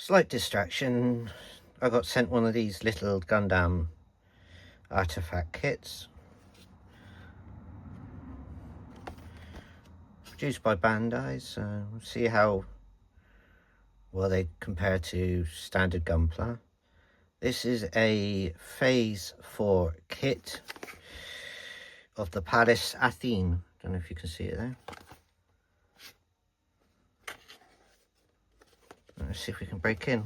Slight distraction. I got sent one of these little Gundam Artifact kits. Produced by Bandai, so we'll see how well they compare to standard Gunpla. This is a Phase 4 kit of the Palace Athene. Don't know if you can see it there. Let's see if we can break in.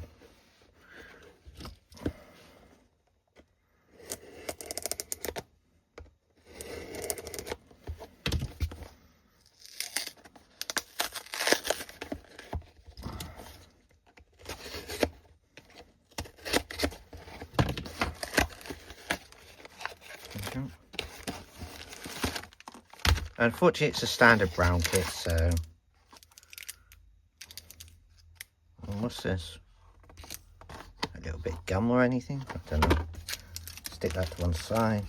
Unfortunately, it's a standard brown kit, so... What's this? A little bit of gum or anything? I don't know. Stick that to one side.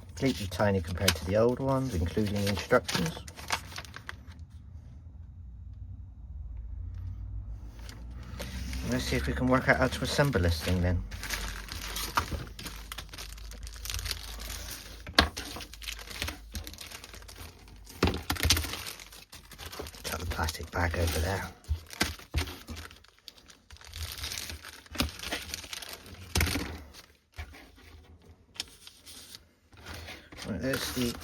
Completely tiny compared to the old ones, including the instructions. Let's see if we can work out how to assemble this thing then. Chuck the plastic bag over there. Right, there's the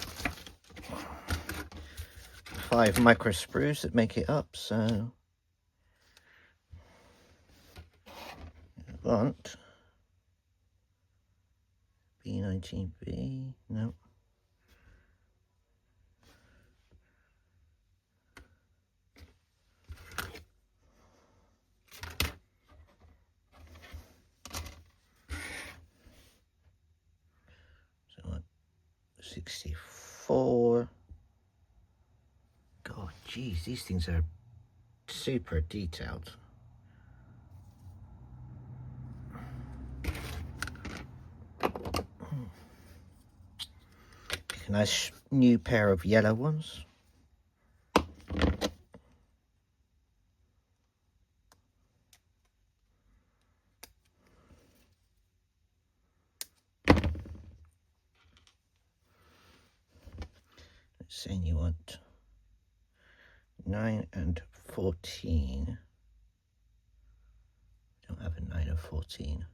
5 micro sprues that make it up, so I want B19B, no. So what, 64. God, geez, these things are super detailed. Pick a nice new pair of yellow ones. Saying you want 9 and 14. Don't have a 9 and 14.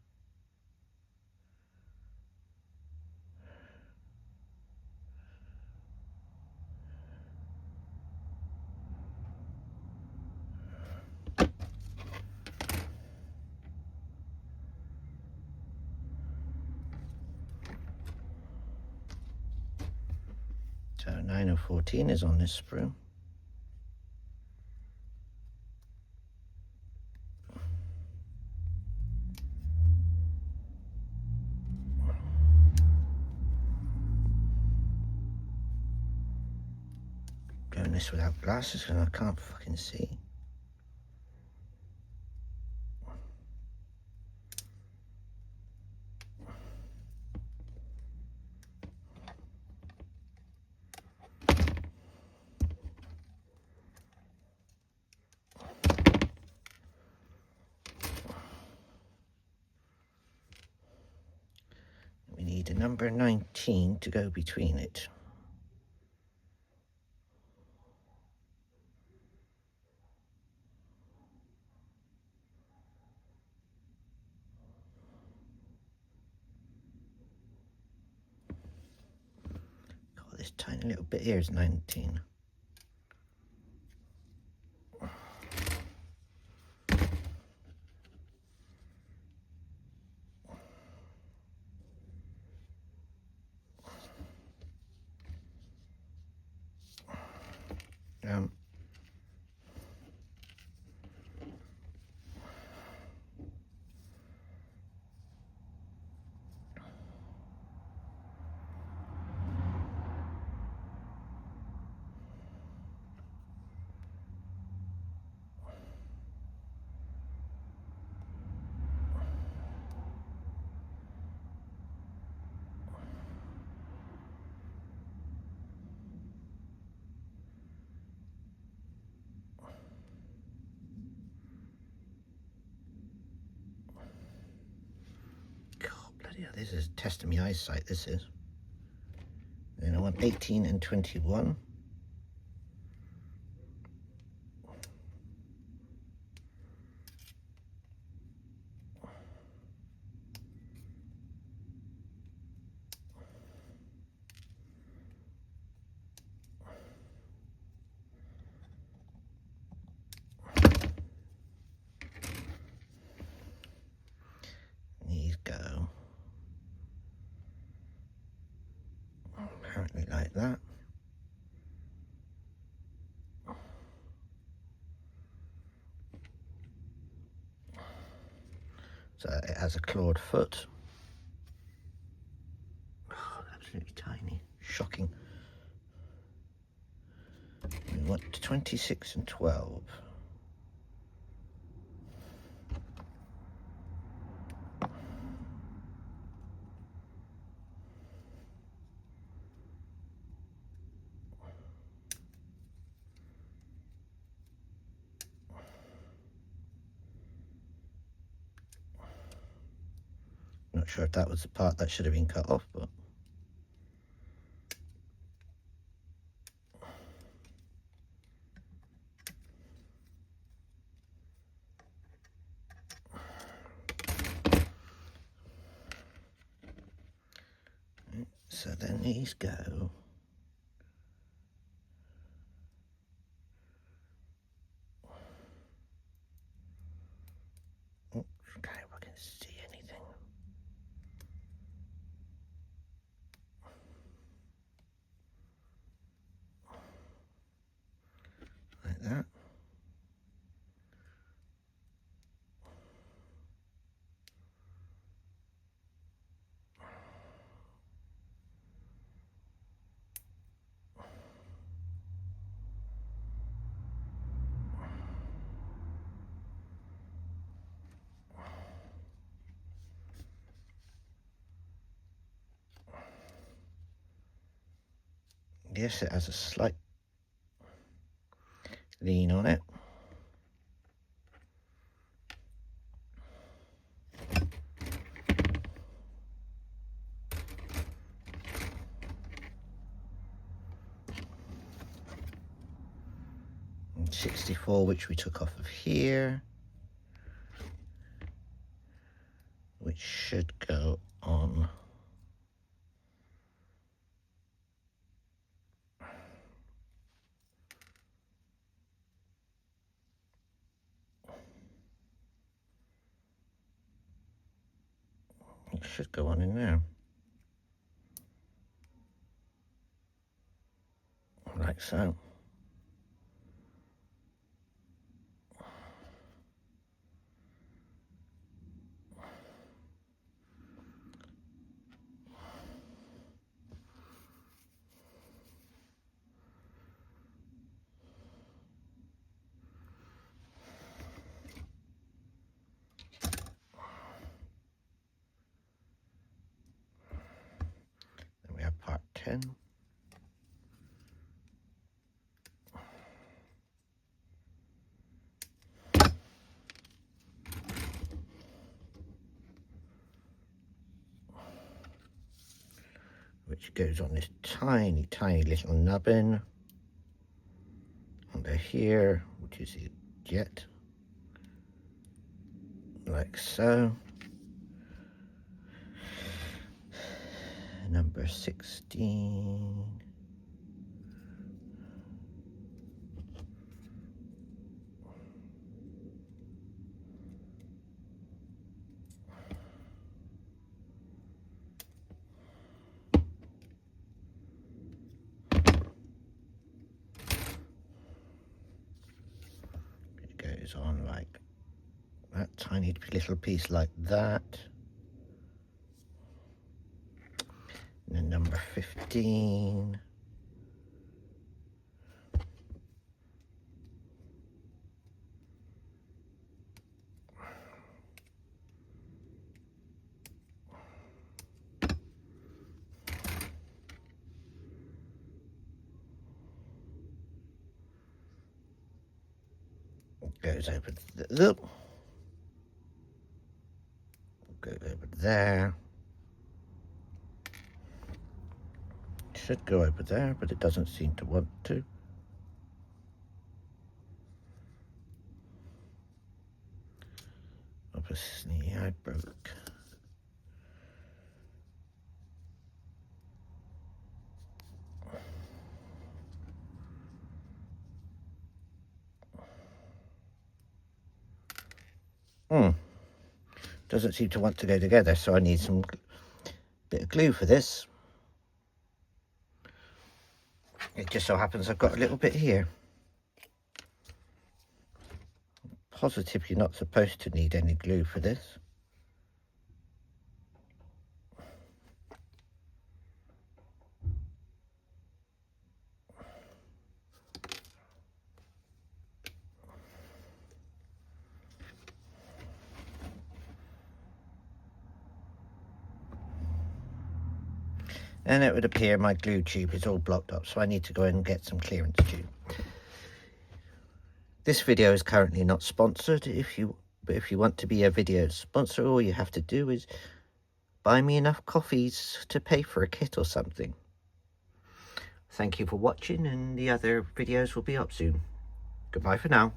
So 9 and 14 is on this sprue. Doing this without glasses because I can't fucking see. We need a number 19 to go between it. God, this tiny little bit here is 19. Um, This is testing my eyesight, this is. Then I want 18 and 21. These go. Apparently like that. So it has a clawed foot. Oh, absolutely tiny. Shocking. We want 26 and 12. Not sure if that was the part that should have been cut off, but so then these go. Oops, okay, if I can see anything. Like that. Yes, it has a slight lean on it. And 64, which we took off of here, which should go on. It should go on in there. Like so. Then we have part 10. Which goes on this tiny, tiny little nubbin under here, which is the jet, like so. Number 16. Goes on like that, tiny little piece like that. And then number 15. Goes over goes over there. should go over there, but it doesn't seem to want to. Obviously, I broke. Doesn't seem to want to go together, so I need some bit of glue for this. It just so happens I've got a little bit here. I'm positive you're not supposed to need any glue for this. And it would appear my glue tube is all blocked up, so I need to go in and get some clearance tube. This video is currently not sponsored. But if you want to be a video sponsor, all you have to do is buy me enough coffees to pay for a kit or something. Thank you for watching, and the other videos will be up soon. Goodbye for now.